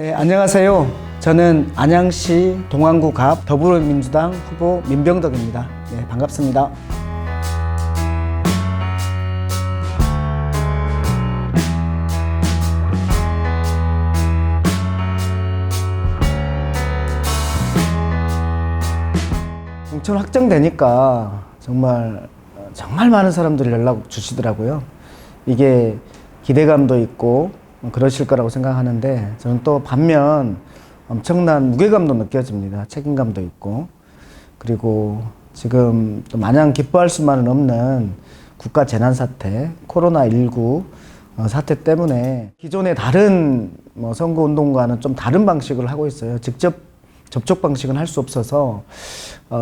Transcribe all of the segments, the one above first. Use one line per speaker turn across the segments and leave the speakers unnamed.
네, 안녕하세요. 저는 안양시 동안구 갑 더불어민주당 후보 민병덕입니다. 네, 반갑습니다. 공천 확정되니까 정말 많은 사람들이 연락 주시더라고요. 이게 기대감도 있고 그러실 거라고 생각하는데, 저는 또 반면 엄청난 무게감도 느껴집니다. 책임감도 있고. 그리고 지금 또 마냥 기뻐할 수만은 없는 국가 재난사태, 코로나19 사태 때문에 기존의 다른 선거운동과는 좀 다른 방식을 하고 있어요. 직접 접촉 방식은 할 수 없어서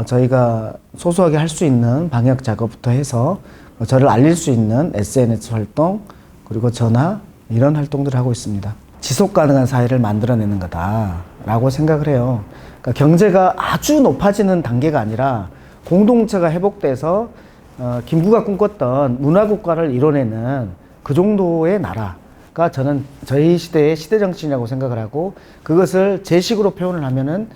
저희가 소소하게 할 수 있는 방역 작업부터 해서 저를 알릴 수 있는 SNS 활동, 그리고 전화, 이런 활동들을 하고 있습니다. 지속 가능한 사회를 만들어내는 거다라고 생각을 해요. 그러니까 경제가 아주 높아지는 단계가 아니라 공동체가 회복돼서 김구가 꿈꿨던 문화국가를 이뤄내는 그 정도의 나라가 저는 저희 시대의 시대정신이라고 생각을 하고, 그것을 제 식으로 표현을 하면은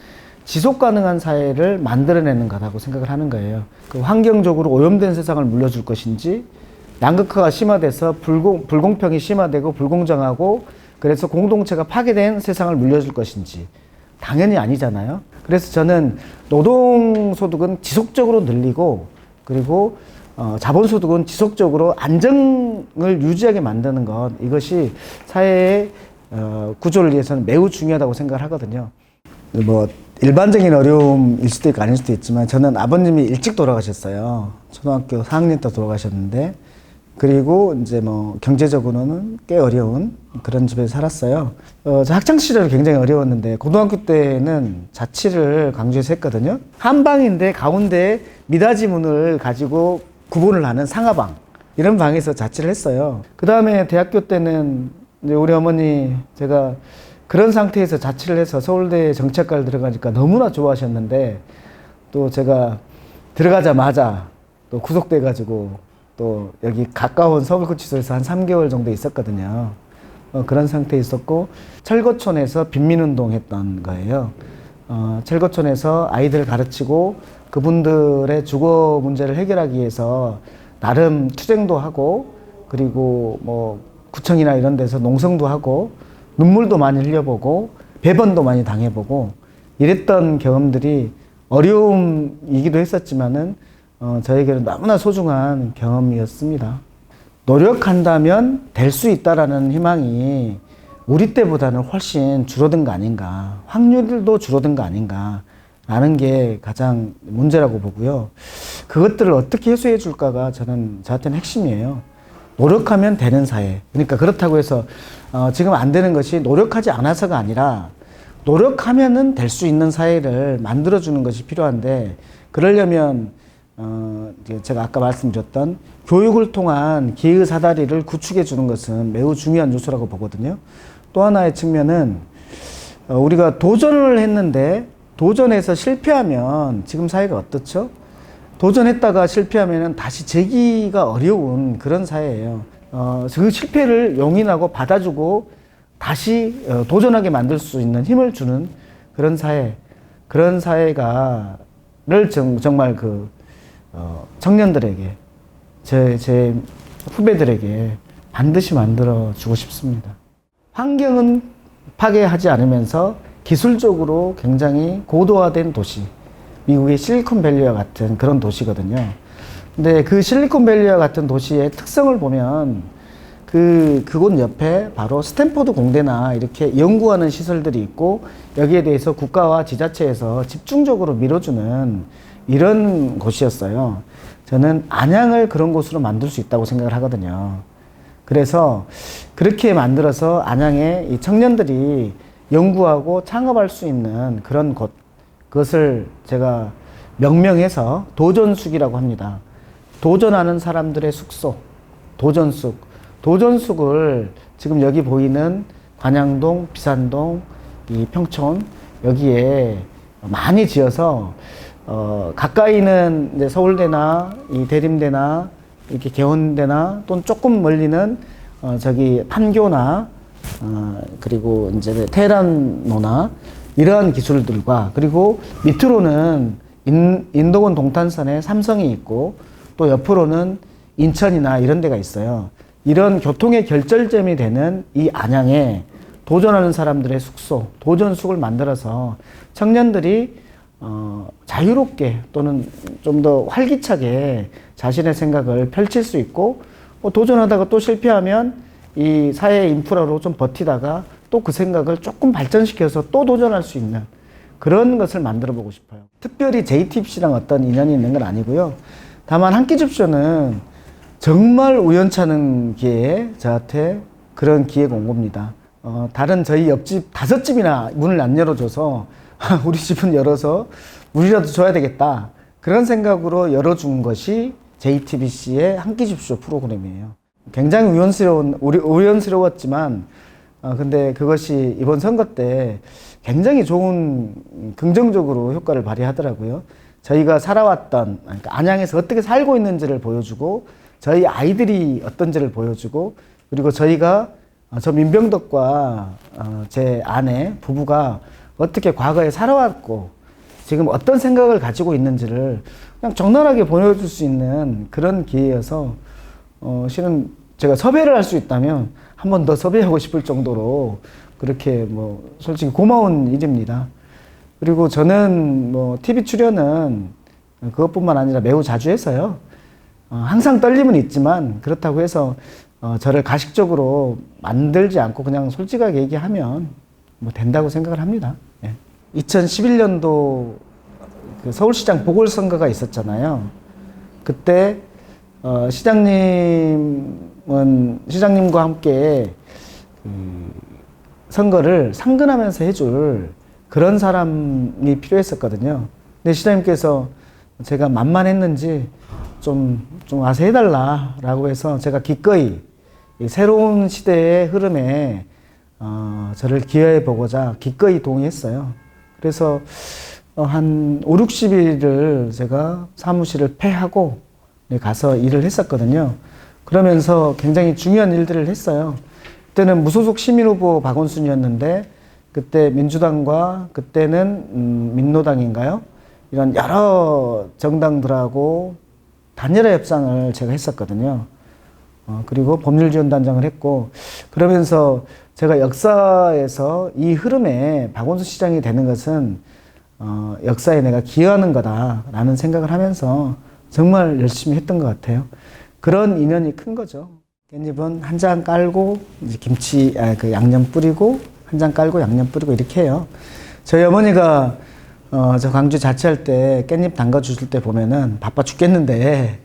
지속 가능한 사회를 만들어내는 거라고 생각을 하는 거예요. 그 환경적으로 오염된 세상을 물려줄 것인지, 양극화가 심화돼서 불공평이 심화되고 불공정하고 그래서 공동체가 파괴된 세상을 물려줄 것인지, 당연히 아니잖아요. 그래서 저는 노동소득은 지속적으로 늘리고, 그리고 자본소득은 지속적으로 안정을 유지하게 만드는 것, 이것이 사회의 구조를 위해서는 매우 중요하다고 생각을 하거든요. 일반적인 어려움일 수도 있고 아닐 수도 있지만, 저는 아버님이 일찍 돌아가셨어요. 초등학교 4학년 때 돌아가셨는데, 그리고 이제 경제적으로는 꽤 어려운 그런 집에서 살았어요. 저 학창 시절이 굉장히 어려웠는데, 고등학교 때는 자취를 광주에서 했거든요. 한 방인데 가운데 미닫이 문을 가지고 구분을 하는 상하방, 이런 방에서 자취를 했어요. 그 다음에 대학교 때는 이제 우리 어머니, 제가 그런 상태에서 자취를 해서 서울대 정치학과를 들어가니까 너무나 좋아하셨는데, 또 제가 들어가자마자 또 구속돼가지고 또 여기 가까운 서울구치소에서 한 3개월 정도 있었거든요. 그런 상태에 있었고, 철거촌에서 빈민운동 했던 거예요. 철거촌에서 아이들을 가르치고 그분들의 주거 문제를 해결하기 위해서 나름 투쟁도 하고, 그리고 구청이나 이런 데서 농성도 하고 눈물도 많이 흘려보고 배번도 많이 당해보고 이랬던 경험들이 어려움이기도 했었지만은 저에게는 너무나 소중한 경험이었습니다. 노력한다면 될 수 있다라는 희망이 우리 때보다는 훨씬 줄어든 거 아닌가, 확률도 줄어든 거 아닌가 라는 게 가장 문제라고 보고요. 그것들을 어떻게 해소해 줄까가 저한테는 핵심이에요. 노력하면 되는 사회. 그러니까 그렇다고 해서 지금 안 되는 것이 노력하지 않아서가 아니라, 노력하면은 될 수 있는 사회를 만들어주는 것이 필요한데, 그러려면 제가 아까 말씀드렸던 교육을 통한 기회 사다리를 구축해 주는 것은 매우 중요한 요소라고 보거든요. 또 하나의 측면은 우리가 도전을 했는데 도전해서 실패하면 지금 사회가 어떻죠? 도전했다가 실패하면 다시 재기가 어려운 그런 사회예요. 그 실패를 용인하고 받아주고 다시 도전하게 만들 수 있는 힘을 주는 그런 사회, 그런 사회가를 정말 청년들에게, 제 후배들에게 반드시 만들어 주고 싶습니다. 환경은 파괴하지 않으면서 기술적으로 굉장히 고도화된 도시, 미국의 실리콘밸리와 같은 그런 도시거든요. 근데 그 실리콘밸리와 같은 도시의 특성을 보면 그곳 옆에 바로 스탠포드 공대나 이렇게 연구하는 시설들이 있고, 여기에 대해서 국가와 지자체에서 집중적으로 밀어주는 이런 곳이었어요. 저는 안양을 그런 곳으로 만들 수 있다고 생각을 하거든요. 그래서 그렇게 만들어서 안양에 이 청년들이 연구하고 창업할 수 있는 그런 곳, 그것을 제가 명명해서 도전숙이라고 합니다. 도전하는 사람들의 숙소, 도전숙. 도전숙을 지금 여기 보이는 관양동, 비산동, 이 평촌, 여기에 많이 지어서 가까이는 이제 서울대나 이 대림대나 이렇게 개원대나 또는 조금 멀리는 저기 판교나 그리고 이제 테헤란노나 이러한 기술들과, 그리고 밑으로는 인도군 동탄선에 삼성이 있고 또 옆으로는 인천이나 이런 데가 있어요. 이런 교통의 결절점이 되는 이 안양에 도전하는 사람들의 숙소, 도전숙을 만들어서 청년들이 자유롭게 또는 좀 더 활기차게 자신의 생각을 펼칠 수 있고, 도전하다가 또 실패하면 이 사회 인프라로 좀 버티다가 또 그 생각을 조금 발전시켜서 또 도전할 수 있는 그런 것을 만들어 보고 싶어요. 특별히 JTBC랑 어떤 인연이 있는 건 아니고요. 다만 한 끼 줍쇼는 정말 우연찮은 기회에 저한테 그런 기회가 온 겁니다. 다른 저희 옆집 5집이나 문을 안 열어줘서 우리 집은 열어서 물이라도 줘야 되겠다, 그런 생각으로 열어준 것이 JTBC의 한 끼 줍쇼 프로그램이에요. 굉장히 우연스러웠지만 근데 그것이 이번 선거 때 굉장히 좋은 긍정적으로 효과를 발휘하더라고요. 저희가 살아왔던, 그러니까 안양에서 어떻게 살고 있는지를 보여주고, 저희 아이들이 어떤지를 보여주고, 그리고 저희가 저 민병덕과 제 아내 부부가 어떻게 과거에 살아왔고 지금 어떤 생각을 가지고 있는지를 그냥 적나라하게 보여줄 수 있는 그런 기회여서 실은 제가 섭외를 할 수 있다면 한 번 더 섭외하고 싶을 정도로 그렇게 솔직히 고마운 일입니다. 그리고 저는 TV 출연은 그것뿐만 아니라 매우 자주 해서요. 항상 떨림은 있지만 그렇다고 해서 저를 가식적으로 만들지 않고 그냥 솔직하게 얘기하면 된다고 생각을 합니다. 2011년도 그 서울시장 보궐선거가 있었잖아요. 그때 시장님과 함께 선거를 상근하면서 해줄 그런 사람이 필요했었거든요. 근데 시장님께서 제가 만만했는지 좀 와서 해달라라고 해서 제가 기꺼이 새로운 시대의 흐름에 저를 기여해 보고자 기꺼이 동의했어요. 그래서 한 5, 60일을 제가 사무실을 폐하고 가서 일을 했었거든요. 그러면서 굉장히 중요한 일들을 했어요. 그때는 무소속 시민후보 박원순이었는데 그때 민주당과 그때는 민노당인가요? 이런 여러 정당들하고 단일화 협상을 제가 했었거든요. 그리고 법률지원단장을 했고, 그러면서 제가 역사에서 이 흐름에 박원순 시장이 되는 것은 역사에 내가 기여하는 거다라는 생각을 하면서 정말 열심히 했던 것 같아요. 그런 인연이 큰 거죠. 깻잎은 한 장 깔고 이제 김치 양념 뿌리고, 한 장 깔고 양념 뿌리고 이렇게 해요. 저희 어머니가 저 광주 자취할 때 깻잎 담가 주실 때 보면은 바빠 죽겠는데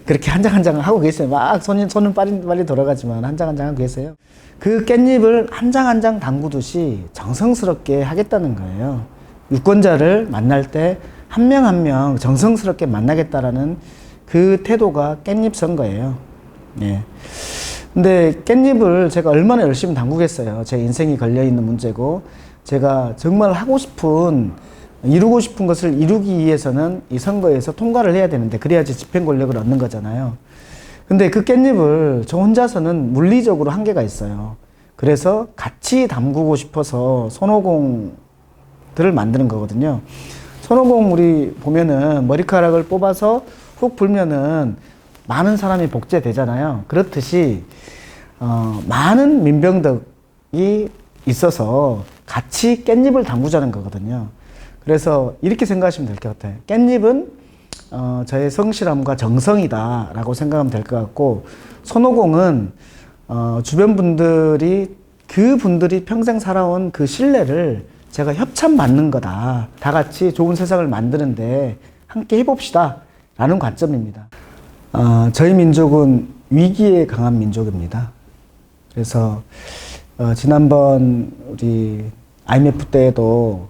그렇게 한 장 한 장 하고 계세요. 막 손은 빨리 돌아가지만 한 장 한 장 하고 계세요. 그 깻잎을 한 장 한 장 담그듯이 정성스럽게 하겠다는 거예요. 유권자를 만날 때 한 명 한 명 정성스럽게 만나겠다라는 그 태도가 깻잎 선거예요. 예. 근데 깻잎을 제가 얼마나 열심히 담그겠어요. 제 인생이 걸려있는 문제고, 제가 정말 이루고 싶은 것을 이루기 위해서는 이 선거에서 통과를 해야 되는데, 그래야지 집행 권력을 얻는 거잖아요. 근데 그 깻잎을 저 혼자서는 물리적으로 한계가 있어요. 그래서 같이 담그고 싶어서 손오공들을 만드는 거거든요. 손오공 우리 보면은 머리카락을 뽑아서 훅 불면은 많은 사람이 복제되잖아요. 그렇듯이 많은 민병덕이 있어서 같이 깻잎을 담그자는 거거든요. 그래서 이렇게 생각하시면 될 것 같아요. 깻잎은 저의 성실함과 정성이다 라고 생각하면 될 것 같고, 손오공은 주변 분들이 그분들이 평생 살아온 그 신뢰를 제가 협찬 받는 거다. 다 같이 좋은 세상을 만드는데 함께 해봅시다 라는 관점입니다. 저희 민족은 위기에 강한 민족입니다. 그래서 지난번 우리 IMF 때에도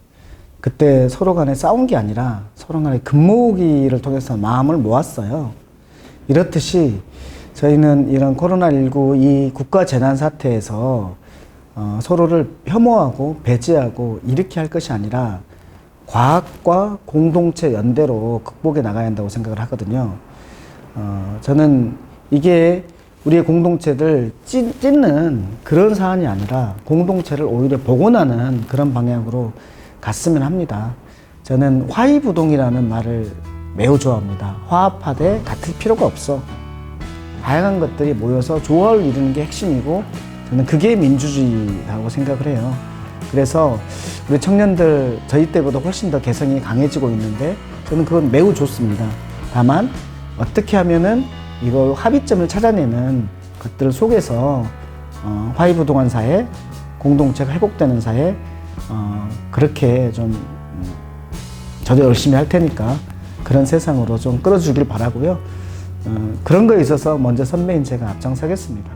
그때 서로 간에 싸운 게 아니라 서로 간에 금모으기를 통해서 마음을 모았어요. 이렇듯이 저희는 이런 코로나19 이 국가 재난 사태에서 서로를 혐오하고 배제하고 이렇게 할 것이 아니라 과학과 공동체 연대로 극복해 나가야 한다고 생각을 하거든요. 저는 이게 우리의 공동체를 찢는 그런 사안이 아니라 공동체를 오히려 복원하는 그런 방향으로 갔으면 합니다. 저는 화이부동이라는 말을 매우 좋아합니다. 화합하되 같을 필요가 없어. 다양한 것들이 모여서 조화를 이루는 게 핵심이고 저는 그게 민주주의라고 생각을 해요. 그래서 우리 청년들 저희 때보다 훨씬 더 개성이 강해지고 있는데 저는 그건 매우 좋습니다. 다만 어떻게 하면은 이걸 합의점을 찾아내는 것들 속에서 화이부동한 사회, 공동체가 회복되는 사회, 그렇게 좀 저도 열심히 할 테니까 그런 세상으로 좀 끌어주길 바라고요. 그런 거에 있어서 먼저 선배인 제가 앞장서겠습니다.